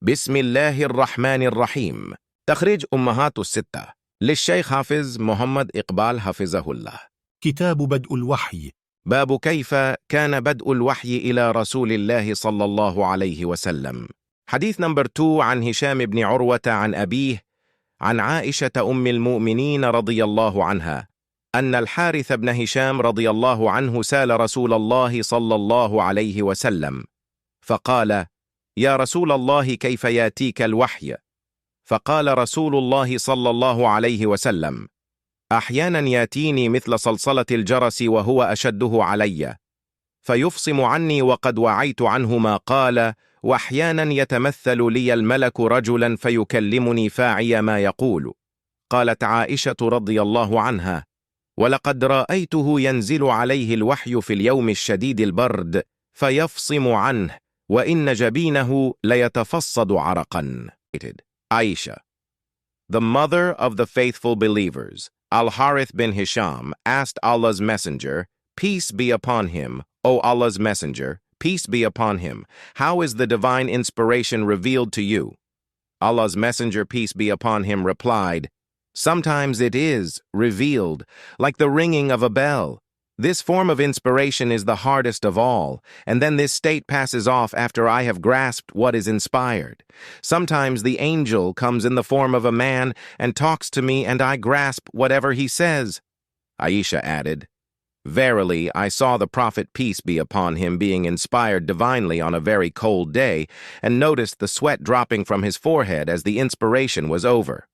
بسم الله الرحمن الرحيم. تخريج أمهات الستة للشيخ حافظ محمد إقبال حفظه الله. كتاب بدء الوحي. باب كيف كان بدء الوحي إلى رسول الله صلى الله عليه وسلم. حديث نمبر 2 عن هشام بن عروة عن أبيه عن عائشة أم المؤمنين رضي الله عنها أن الحارث بن هشام رضي الله عنه سأل رسول الله صلى الله عليه وسلم فقال: يا رسول الله، كيف ياتيك الوحي؟ فقال رسول الله صلى الله عليه وسلم: أحيانا ياتيني مثل صلصلة الجرس وهو أشده علي، فيفصم عني وقد وعيت عنه ما قال، وأحيانا يتمثل لي الملك رجلا فيكلمني فاعي ما يقول. قالت عائشة رضي الله عنها: ولقد رأيته ينزل عليه الوحي في اليوم الشديد البرد فيفصم عنه وإن جبينه ليتفصد عرقا. Aisha, the mother of the faithful believers, Al-Harith bin Hisham, asked Allah's Messenger, peace be upon him, O Allah's Messenger, peace be upon him, how is the divine inspiration revealed to you? Allah's Messenger, peace be upon him, replied, sometimes it is revealed, like the ringing of a bell. This form of inspiration is the hardest of all, and then this state passes off after I have grasped what is inspired. Sometimes the angel comes in the form of a man and talks to me, and I grasp whatever he says. Aisha added, verily, I saw the Prophet, peace be upon him, being inspired divinely on a very cold day, and noticed the sweat dropping from his forehead as the inspiration was over.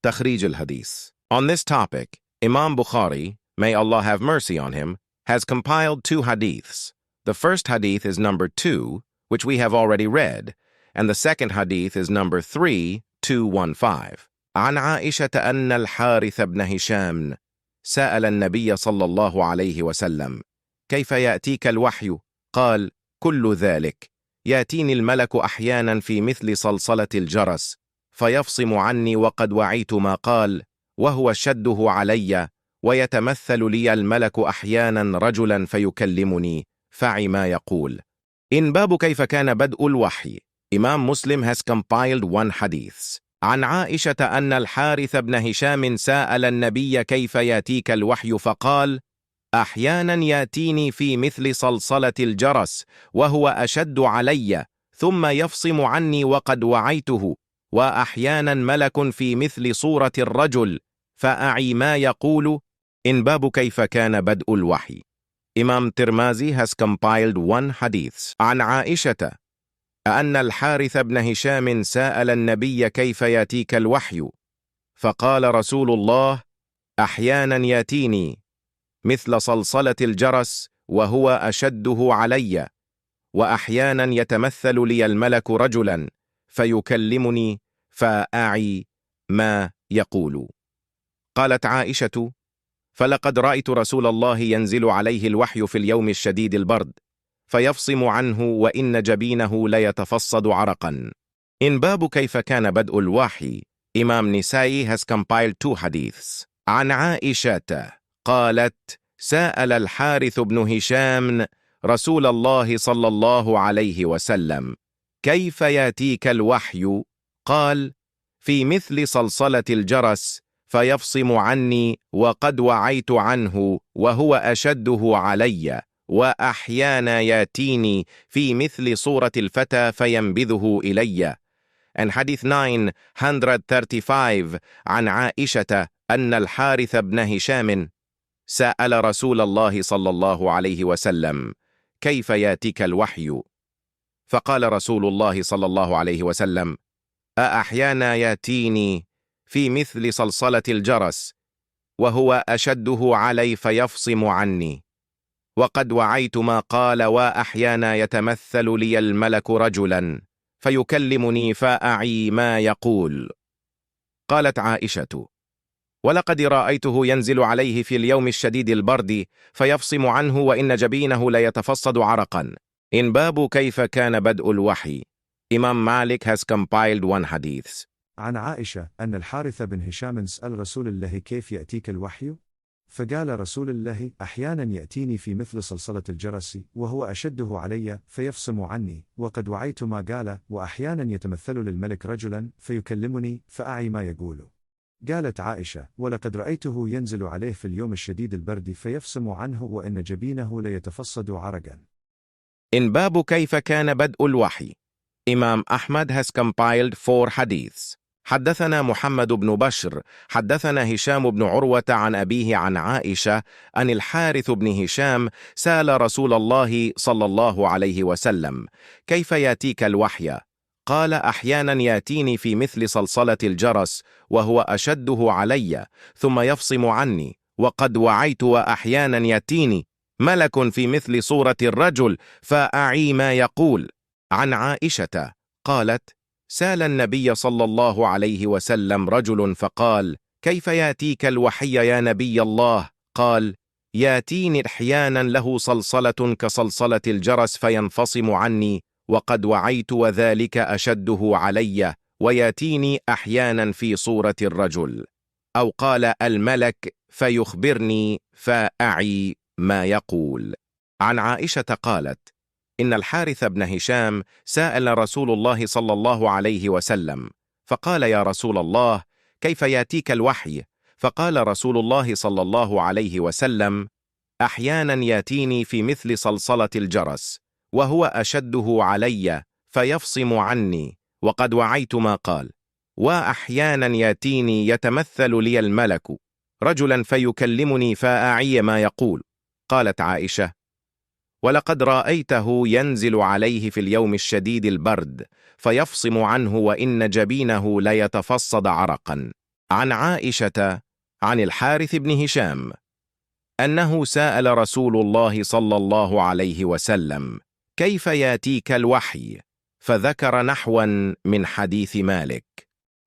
Takhrij al-Hadith. On this topic, Imam Bukhari, may Allah have mercy on him, has compiled 2 hadiths. The first hadith is number 2, which we have already read, and the second hadith is number 3215. عن عائشة أن الحارث بن هشام سأل النبي صلى الله عليه وسلم: كيف يأتيك الوحي؟ قال: كل ذلك، يأتيني الملك أحيانا في مثل صلصلة الجرس فيفصم عني وقد وعيت ما قال، وهو شده علي، ويتمثل لي الملك أحيانا رجلا فيكلمني فعي ما يقول. In باب كيف كان بدء الوحي, Imam Muslim has compiled 1 hadith. عن عائشة أن الحارث بن هشام سأل النبي كيف ياتيك الوحي فقال: أحيانا ياتيني في مثل صلصلة الجرس وهو أشد علي ثم يفصم عني وقد وعيته، وأحيانا ملك في مثل صورة الرجل فأعي ما يقول. In باب كيف كان بدء الوحي, Imam Tirmizi has compiled 1 hadith. عن عائشة أن الحارث بن هشام سأل النبي كيف ياتيك الوحي فقال رسول الله: أحيانا ياتيني مثل صلصلة الجرس وهو أشده علي، وأحيانا يتمثل لي الملك رجلا فيكلمني فأعي ما يقول. قالت عائشة: فلقد رأيت رسول الله ينزل عليه الوحي في اليوم الشديد البرد فيفصم عنه وإن جبينه ليتفصد عرقا. In باب كيف كان بدء الوحي, Imam Nisai has compiled 2 hadiths. عن عائشة قالت: سأل الحارث بن هشام رسول الله صلى الله عليه وسلم: كيف ياتيك الوحي؟ قال: في مثل صلصلة الجرس فيفصم عني وقد وعيت عنه وهو أشده علي، وأحيانا ياتيني في مثل صورة الفتى فينبذه إلي. And hadith 935 عن عائشة أن الحارث بن هشام سأل رسول الله صلى الله عليه وسلم: كيف ياتيك الوحي؟ فقال رسول الله صلى الله عليه وسلم: أحيانا ياتيني في مثل صلصلة الجرس وهو أشده علي فيفصم عني، وقد وعيت ما قال، وأحيانا يتمثل لي الملك رجلا فيكلمني فأعي ما يقول. قالت عائشة: ولقد رأيته ينزل عليه في اليوم الشديد البرد فيفصم عنه وإن جبينه ليتفصد عرقا. In باب كيف كان بدء الوحي, Imam Malik has compiled 1 hadith. عن عائشة أن الحارث بن هشام سأل رسول الله كيف يأتيك الوحي؟ فقال رسول الله: أحيانا يأتيني في مثل صلصلة الجرس وهو أشده علي فيفصم عني، وقد وعيت ما قال، وأحيانا يتمثل للملك رجلا فيكلمني فأعي ما يقول. قالت عائشة: ولقد رأيته ينزل عليه في اليوم الشديد البرد فيفصم عنه وإن جبينه ليتفصد عرقا. In باب كيف كان بدء الوحي. Imam Ahmad has compiled 4 hadiths. حدثنا محمد بن بشر حدثنا هشام بن عروة عن أبيه عن عائشة أن الحارث بن هشام سأل رسول الله صلى الله عليه وسلم: كيف يأتيك الوحي؟ قال: أحيانا يأتيني في مثل صلصلة الجرس وهو أشده علي ثم يفصم عني، وقد وعيت، وأحيانا يأتيني ملك في مثل صورة الرجل فأعي ما يقول. عن عائشة قالت: سأل النبي صلى الله عليه وسلم رجل فقال: كيف يأتيك الوحي يا نبي الله؟ قال: يأتيني أحيانا له صلصلة كصلصلة الجرس فينفصم عني وقد وعيت وذلك أشده علي، ويأتيني أحيانا في صورة الرجل، أو قال الملك فيخبرني فأعي ما يقول. عن عائشة قالت: إن الحارث بن هشام سأل رسول الله صلى الله عليه وسلم فقال: يا رسول الله، كيف يأتيك الوحي؟ فقال رسول الله صلى الله عليه وسلم: أحيانا يأتيني في مثل صلصلة الجرس وهو أشده علي فيفصم عني وقد وعيت ما قال، وأحيانا يأتيني يتمثل لي الملك رجلا فيكلمني فأعي ما يقول. قالت عائشة: ولقد رأيته ينزل عليه في اليوم الشديد البرد فيفصم عنه وإن جبينه ليتفصد عرقا. عن عائشة عن الحارث بن هشام أنه سأل رسول الله صلى الله عليه وسلم: كيف يأتيك الوحي؟ فذكر نحوا من حديث مالك.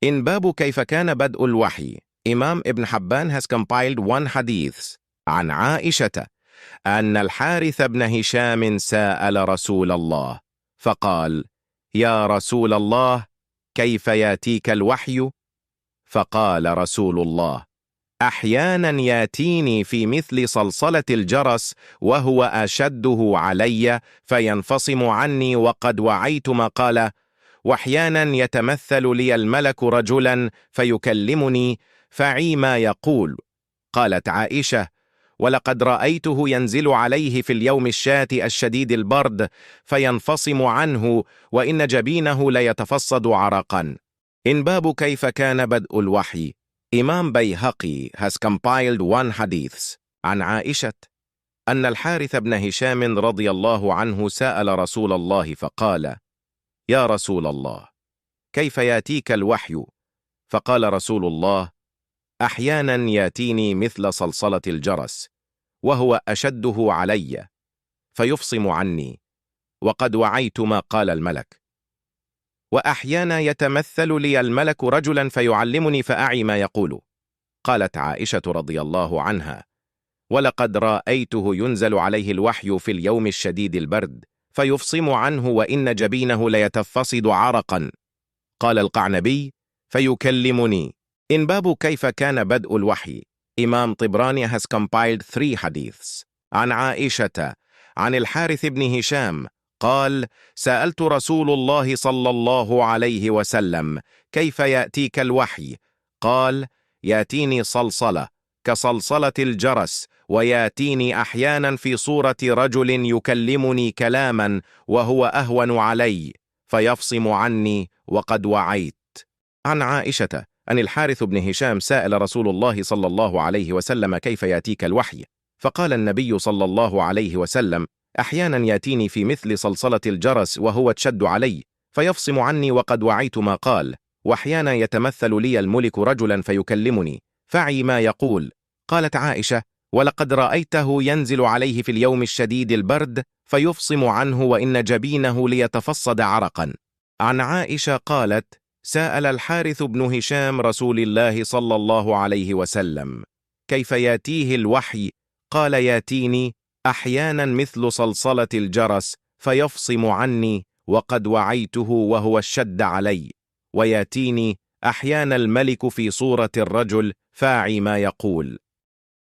إن باب كيف كان بدء الوحي. Imam Ibn Habban has compiled 1 hadith عن عائشة أن الحارث بن هشام سأل رسول الله فقال: يا رسول الله، كيف يأتيك الوحي؟ فقال رسول الله: أحيانا يأتيني في مثل صلصلة الجرس وهو أشده علي فينفصم عني وقد وعيت ما قال، وأحيانا يتمثل لي الملك رجلا فيكلمني فعي ما يقول. قالت عائشة: ولقد رأيته ينزل عليه في اليوم الشاتي الشديد البرد فينفصم عنه وإن جبينه ليتفصد عرقا. إن باب كيف كان بدء الوحي. Imam Bayhaqi has compiled 1 hadith عن عائشة أن الحارث بن هشام رضي الله عنه سأل رسول الله فقال: يا رسول الله، كيف يأتيك الوحي؟ فقال رسول الله: أحيانا يأتيني مثل صلصلة الجرس وهو أشده علي فيفصم عني وقد وعيت ما قال الملك، وأحيانا يتمثل لي الملك رجلا فيعلمني فأعي ما يقول. قالت عائشة رضي الله عنها: ولقد رأيته ينزل عليه الوحي في اليوم الشديد البرد فيفصم عنه وإن جبينه ليتفصد عرقا. قال القعنبي: فيكلمني. إن باب كيف كان بدء الوحي. Imam Tibrani has compiled 3 hadiths عن عائشة عن الحارث بن هشام قال: سألت رسول الله صلى الله عليه وسلم: كيف يأتيك الوحي؟ قال: يأتيني صلصلة كصلصلة الجرس، ويأتيني أحيانا في صورة رجل يكلمني كلاما وهو أهون علي فيفصم عني وقد وعيت. عن عائشة أن الحارث بن هشام سأل رسول الله صلى الله عليه وسلم: كيف يأتيك الوحي؟ فقال النبي صلى الله عليه وسلم: أحيانا يأتيني في مثل صلصلة الجرس وهو تشد علي فيفصم عني وقد وعيت ما قال، وأحيانا يتمثل لي الملك رجلا فيكلمني فعي ما يقول. قالت عائشة: ولقد رأيته ينزل عليه في اليوم الشديد البرد فيفصم عنه وإن جبينه ليتفصد عرقا. عن عائشة قالت: سأل الحارث بن هشام رسول الله صلى الله عليه وسلم: كيف يأتيه الوحي؟ قال: يأتيني أحيانا مثل صلصلة الجرس فيفصم عني وقد وعيته وهو الشد علي، ويأتيني أحيانا الملك في صورة الرجل فاعي ما يقول.